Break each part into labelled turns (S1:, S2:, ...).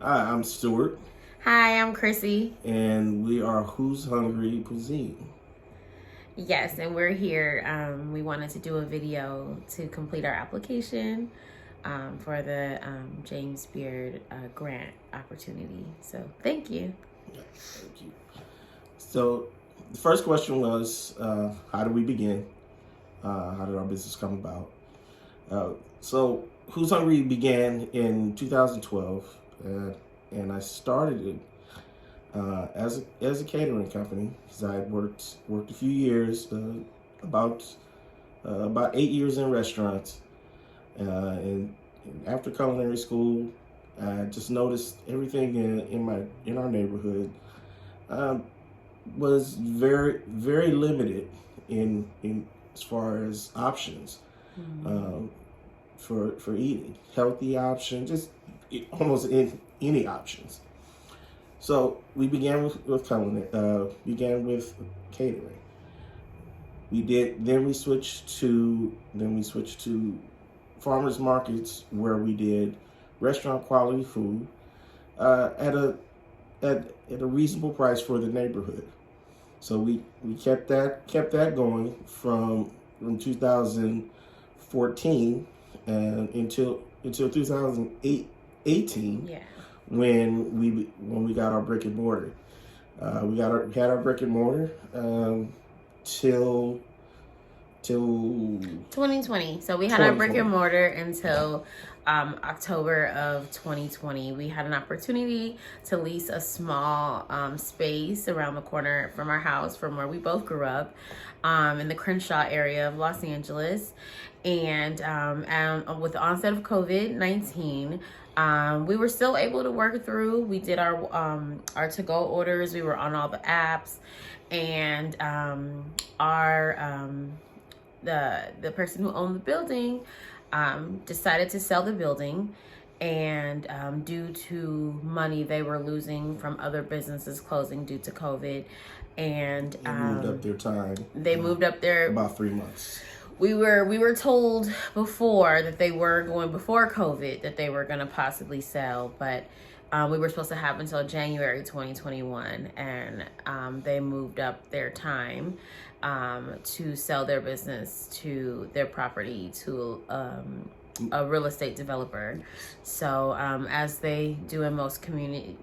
S1: Hi, I'm Stuart,
S2: Hi, I'm Chrissy.
S1: and we are Who's Hungry Cuisine.
S2: Yes, and we're here. We wanted to do a video to complete our application for the James Beard grant opportunity. So thank you.
S1: Yeah, thank you. So, the first question was, how did we begin? How did our business come about? So, Who's Hungry began in 2012, and I started it as a catering company because I had worked a few years, about 8 years in restaurants, and after culinary school, I just noticed everything in our neighborhood um, was very limited in as far as options um, for eating, healthy options, just almost any options. So we began with culinary, began with catering. We did then we switched to farmers markets where we did restaurant quality food at a reasonable price for the neighborhood. So we kept that going from 2014 and until 2018
S2: Yeah.
S1: when we got our brick and mortar. We had our brick and mortar till
S2: 2020. So we had our brick and mortar until October of 2020. We had an opportunity to lease a small space around the corner from our house, from where we both grew up, in the Crenshaw area of Los Angeles. And with the onset of COVID-19, we were still able to work through. We did our to-go orders. We were on all the apps, and the person who owned the building decided to sell the building, and due to money they were losing from other businesses closing due to COVID, and
S1: they moved up their time.
S2: They moved up there
S1: about 3 months.
S2: We were told before that before COVID that they were going to possibly sell, but we were supposed to have until January 2021, and they moved up their time to sell their business, to their property, to a real estate developer. So as they do in most communities,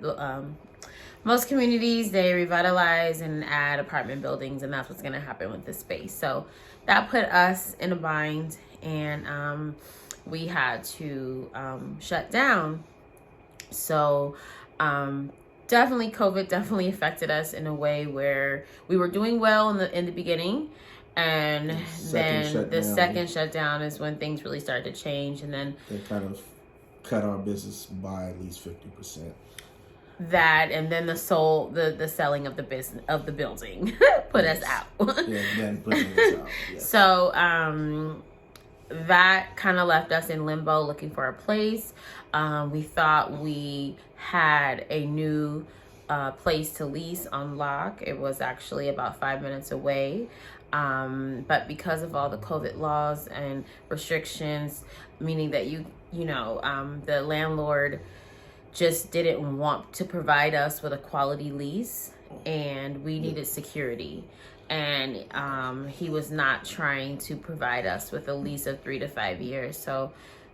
S2: they revitalize and add apartment buildings, and that's what's going to happen with this space. So that put us in a bind, and we had to shut down. So definitely COVID definitely affected us in a way where we were doing well in the beginning, and then the second shutdown is when things really started to change, and then
S1: they kind of cut our business by at least 50%.
S2: That, and then the selling of the business of the building put us out.
S1: Then putting us out. Yes.
S2: So that kind of left us in limbo, looking for a place. We thought we had a new place to lease on lock. It was actually about 5 minutes away. But because of all the COVID laws and restrictions, meaning that the landlord just didn't want to provide us with a quality lease, and we needed security, and he was not trying to provide us with a lease of 3 to 5 years. So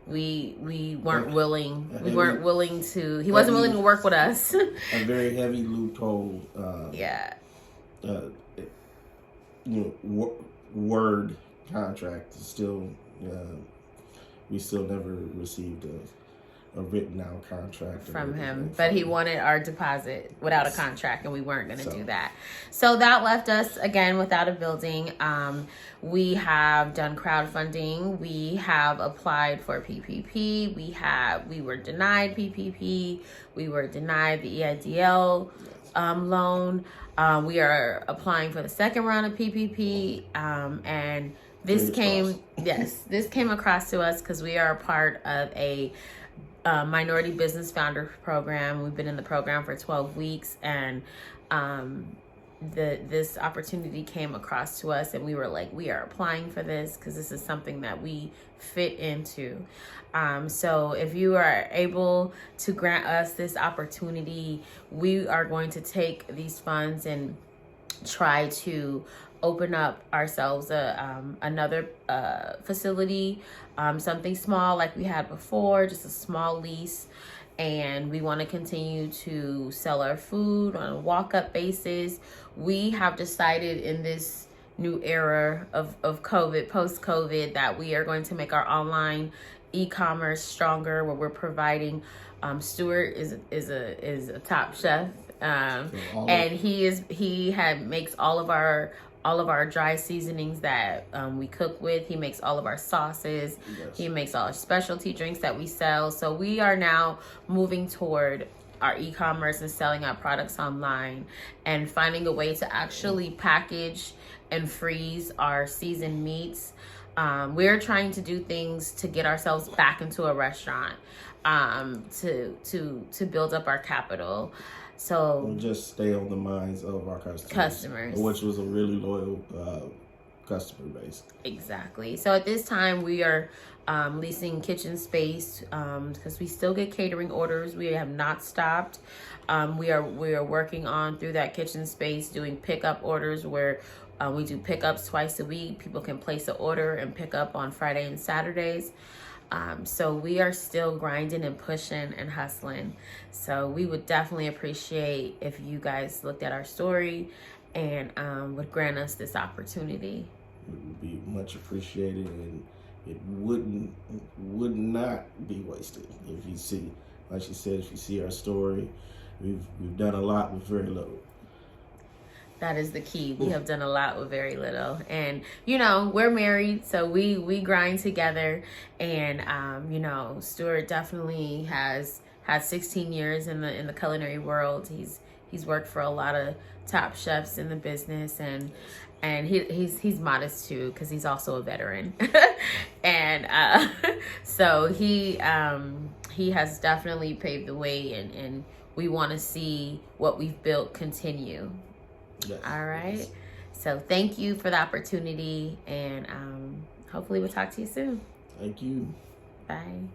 S2: we weren't willing. He wasn't willing to work with us.
S1: A very heavy loophole. Word contract. Still, we still never received a written out contract
S2: from him, but he wanted our deposit without a contract, and we weren't going to do that. So that left us again without a building. We have done crowdfunding. We have applied for PPP. We were denied PPP. We were denied the EIDL loan. We are applying for the second round of PPP, and this came across to us because we are a part of a minority business founder program. We've been in the program for 12 weeks, and this opportunity came across to us, and we were like, we are applying for this because this is something that we fit into. So if you are able to grant us this opportunity, we are going to take these funds and try to open up ourselves another facility, something small like we had before, just a small lease. And we want to continue to sell our food on a walk-up basis. We have decided in this new era of COVID, post-COVID, that we are going to make our online e-commerce stronger, where we're providing Stuart is a top chef, and he makes all of our dry seasonings that we cook with. He makes all of our sauces. Yes. He makes all our specialty drinks that we sell. So we are now moving toward our e-commerce and selling our products online, and finding a way to actually package and freeze our seasoned meats. We're trying to do things to get ourselves back into a restaurant, to build up our capital. So
S1: we'll just stay on the minds of our customers, which was a really loyal customer base.
S2: Exactly. So at this time, we are leasing kitchen space because we still get catering orders. We have not stopped. We are working on, through that kitchen space, doing pickup orders where we do pickups twice a week. People can place an order and pick up on Friday and Saturdays. So we are still grinding and pushing and hustling. So we would definitely appreciate if you guys looked at our story and would grant us this opportunity.
S1: It would be much appreciated, and it would not be wasted if you see, like she said, if you see our story. We've done a lot with very little.
S2: That is the key. We have done a lot with very little. And, we're married, so we grind together. And, Stuart definitely has had 16 years in the culinary world. He's worked for a lot of top chefs in the business, and he's modest too, because he's also a veteran. And so he has definitely paved the way, and we want to see what we've built continue.
S1: Yes.
S2: All right.
S1: Yes.
S2: So thank you for the opportunity, and hopefully we'll talk to you soon.
S1: Thank you.
S2: Bye.